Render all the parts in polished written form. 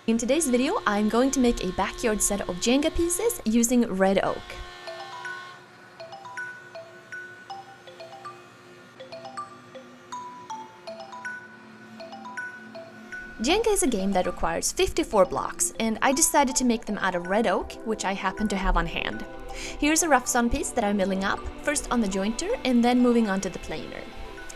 In today's video, I'm going to make a backyard set of Jenga pieces using red oak. Jenga is a game that requires 54 blocks, and I decided to make them out of red oak, which I happen to have on hand. Here's a roughsawn piece that I'm milling up, first on the jointer and then moving on to the planer.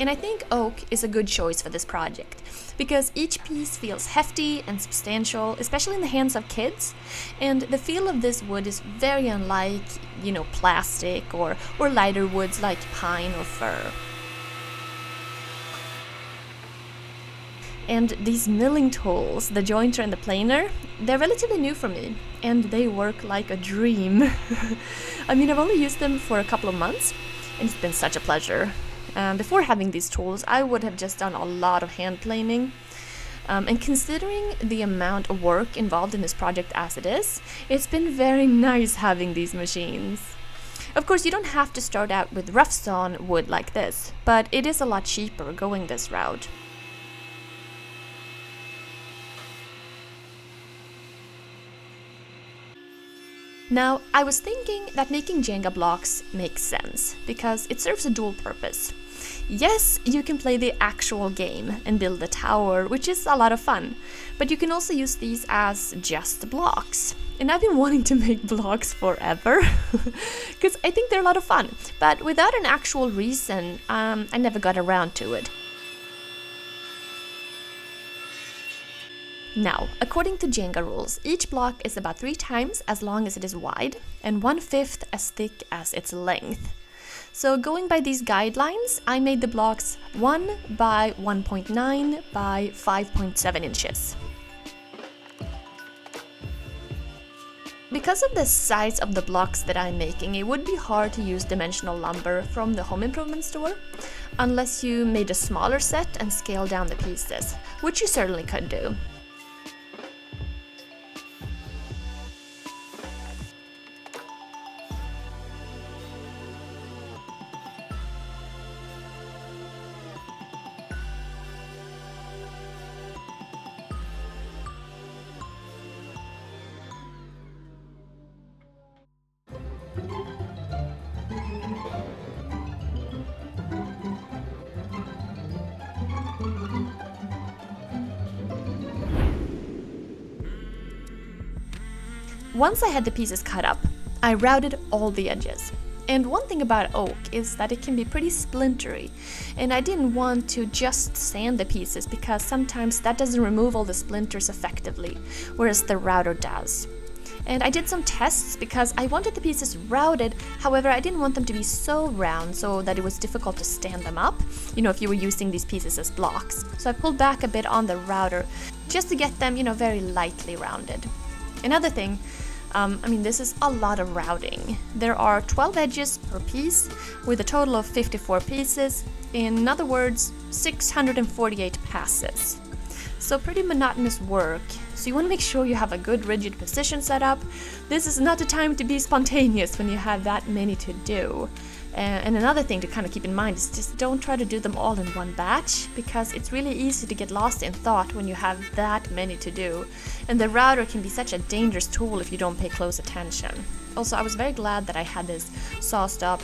And I think oak is a good choice for this project, because each piece feels hefty and substantial, especially in the hands of kids, and the feel of this wood is very unlike, plastic or lighter woods like pine or fir. And these milling tools, the jointer and the planer, they're relatively new for me, and they work like a dream. I've only used them for a couple of months, and it's been such a pleasure. Before having these tools, I would have just done a lot of hand planing. And considering the amount of work involved in this project as it is, it's been very nice having these machines. Of course, you don't have to start out with rough sawn wood like this, but it is a lot cheaper going this route. Now, I was thinking that making Jenga blocks makes sense, because it serves a dual purpose. Yes, you can play the actual game and build a tower, which is a lot of fun, but you can also use these as just blocks. And I've been wanting to make blocks forever, because I think they're a lot of fun, but without an actual reason, I never got around to it. Now, according to Jenga rules, each block is about 3 times as long as it is wide and 1/5 as thick as its length. So going by these guidelines, I made the blocks 1 by 1.9 by 5.7 inches. Because of the size of the blocks that I'm making, it would be hard to use dimensional lumber from the home improvement store, unless you made a smaller set and scaled down the pieces, which you certainly could do. Once I had the pieces cut up, I routed all the edges. And one thing about oak is that it can be pretty splintery, and I didn't want to just sand the pieces because sometimes that doesn't remove all the splinters effectively, whereas the router does. And I did some tests because I wanted the pieces routed, however I didn't want them to be so round so that it was difficult to stand them up, if you were using these pieces as blocks. So I pulled back a bit on the router just to get them, very lightly rounded. Another thing, this is a lot of routing. There are 12 edges per piece with a total of 54 pieces. In other words, 648 passes. So pretty monotonous work. So you want to make sure you have a good rigid position set up. This is not the time to be spontaneous when you have that many to do. And another thing to kind of keep in mind is just don't try to do them all in one batch, because it's really easy to get lost in thought when you have that many to do. And the router can be such a dangerous tool if you don't pay close attention. Also, I was very glad that I had this saw stop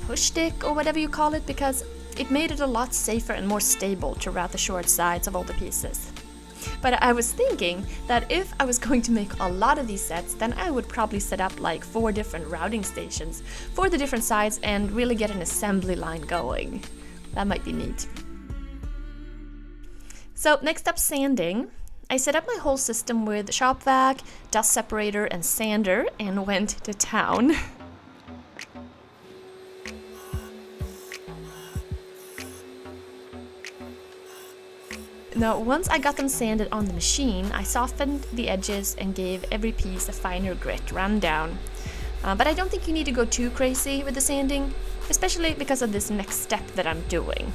push stick or whatever you call it, because it made it a lot safer and more stable to route the short sides of all the pieces. But I was thinking that if I was going to make a lot of these sets, then I would probably set up like 4 different routing stations for the different sides and really get an assembly line going. That might be neat. So next up, sanding. I set up my whole system with shop vac, dust separator and sander and went to town. Now, once I got them sanded on the machine, I softened the edges and gave every piece a finer grit rundown. But I don't think you need to go too crazy with the sanding, especially because of this next step that I'm doing.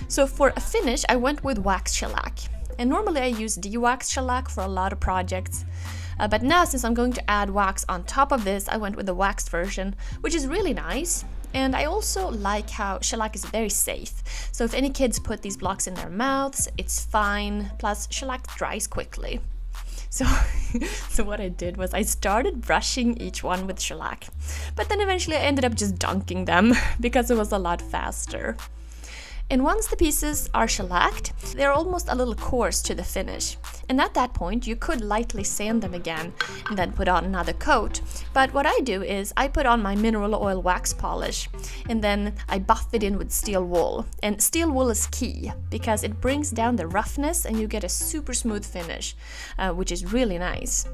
So for a finish, I went with wax shellac. And normally I use de-wax shellac for a lot of projects. But now, since I'm going to add wax on top of this, I went with the waxed version, which is really nice. And I also like how shellac is very safe. So if any kids put these blocks in their mouths, it's fine. Plus, shellac dries quickly. So, so what I did was I started brushing each one with shellac. But then eventually I ended up just dunking them because it was a lot faster. And once the pieces are shellacked, they're almost a little coarse to the finish. And at that point, you could lightly sand them again and then put on another coat. But what I do is I put on my mineral oil wax polish and then I buff it in with steel wool. And steel wool is key because it brings down the roughness and you get a super smooth finish, which is really nice.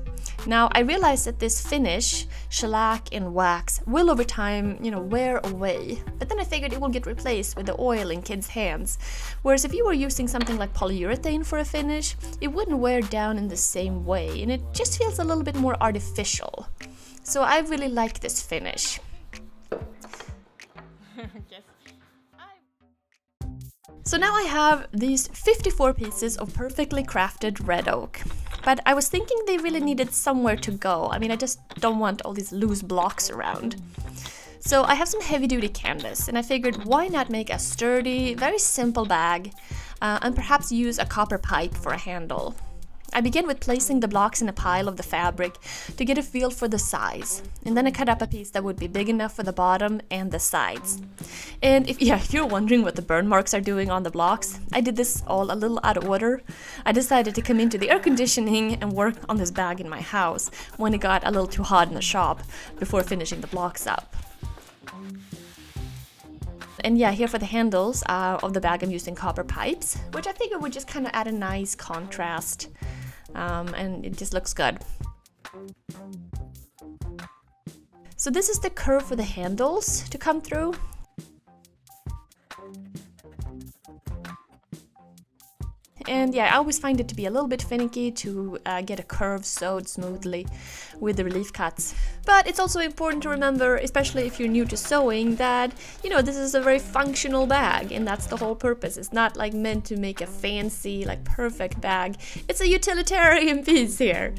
Now, I realized that this finish, shellac and wax, will over time, wear away. But then I figured it will get replaced with the oil in kids' hands. Whereas if you were using something like polyurethane for a finish, it wouldn't wear down in the same way, and it just feels a little bit more artificial. So I really like this finish. So now I have these 54 pieces of perfectly crafted red oak. But I was thinking they really needed somewhere to go. I mean, I just don't want all these loose blocks around. So I have some heavy-duty canvas, and I figured why not make a sturdy, very simple bag, and perhaps use a copper pipe for a handle. I began with placing the blocks in a pile of the fabric to get a feel for the size, and then I cut up a piece that would be big enough for the bottom and the sides. And if you're wondering what the burn marks are doing on the blocks, I did this all a little out of order. I decided to come into the air conditioning and work on this bag in my house when it got a little too hot in the shop before finishing the blocks up. And here for the handles of the bag I'm using copper pipes, which I figured would just kind of add a nice contrast, and it just looks good. So this is the curve for the handles to come through. And I always find it to be a little bit finicky to get a curve sewed smoothly with the relief cuts. But it's also important to remember, especially if you're new to sewing, that, this is a very functional bag, and that's the whole purpose. It's not like meant to make a fancy, perfect bag. It's a utilitarian piece here.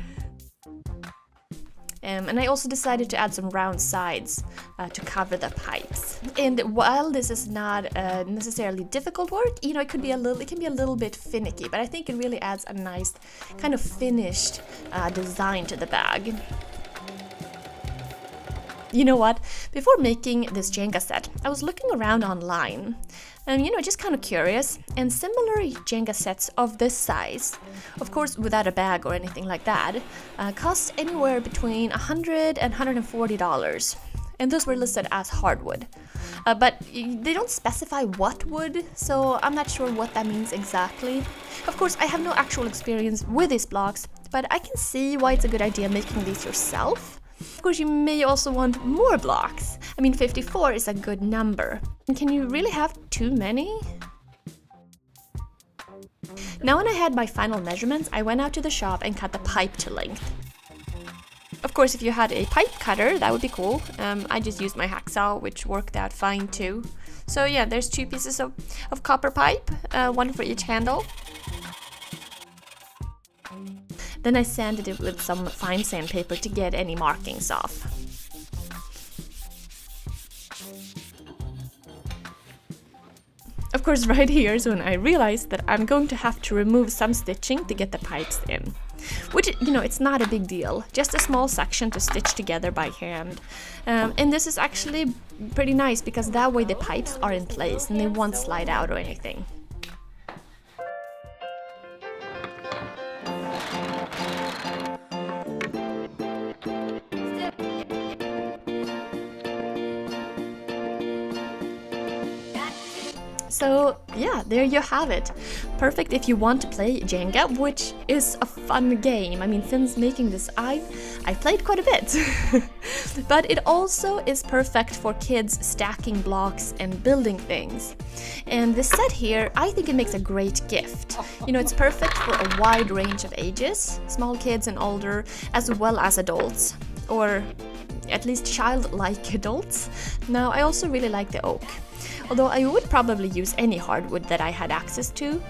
And I also decided to add some round sides to cover the pipes. And while this is not necessarily difficult work, it can be a little bit finicky, but I think it really adds a nice kind of finished design to the bag. You know what? Before making this Jenga set, I was looking around online. Just kind of curious, and similar Jenga sets of this size, of course without a bag or anything like that, cost anywhere between $100 and $140, and those were listed as hardwood. But they don't specify what wood, so I'm not sure what that means exactly. Of course, I have no actual experience with these blocks, but I can see why it's a good idea making these yourself. Of course, you may also want more blocks. 54 is a good number. Can you really have too many? Now when I had my final measurements, I went out to the shop and cut the pipe to length. Of course, if you had a pipe cutter, that would be cool. I just used my hacksaw, which worked out fine too. So there's 2 pieces of copper pipe, one for each handle. Then I sanded it with some fine sandpaper to get any markings off. Of course, right here is when I realized that I'm going to have to remove some stitching to get the pipes in. Which, it's not a big deal, just a small section to stitch together by hand. And this is actually pretty nice because that way the pipes are in place and they won't slide out or anything. So there you have it. Perfect if you want to play Jenga, which is a fun game. Since making this, I've played quite a bit. But it also is perfect for kids stacking blocks and building things. And this set here, I think it makes a great gift. It's perfect for a wide range of ages, small kids and older, as well as adults, or at least childlike adults. Now, I also really like the oak. Although I would probably use any hardwood that I had access to.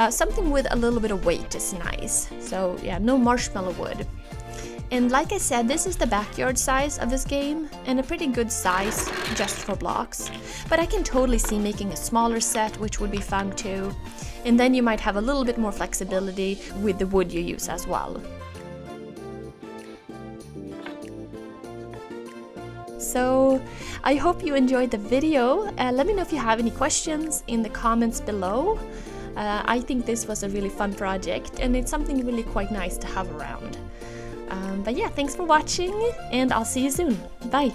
Something with a little bit of weight is nice. So no marshmallow wood. And like I said, this is the backyard size of this game, and a pretty good size just for blocks. But I can totally see making a smaller set, which would be fun too. And then you might have a little bit more flexibility with the wood you use as well. So I hope you enjoyed the video. Let me know if you have any questions in the comments below. I think this was a really fun project, and it's something really quite nice to have around. But yeah, thanks for watching, and I'll see you soon. Bye!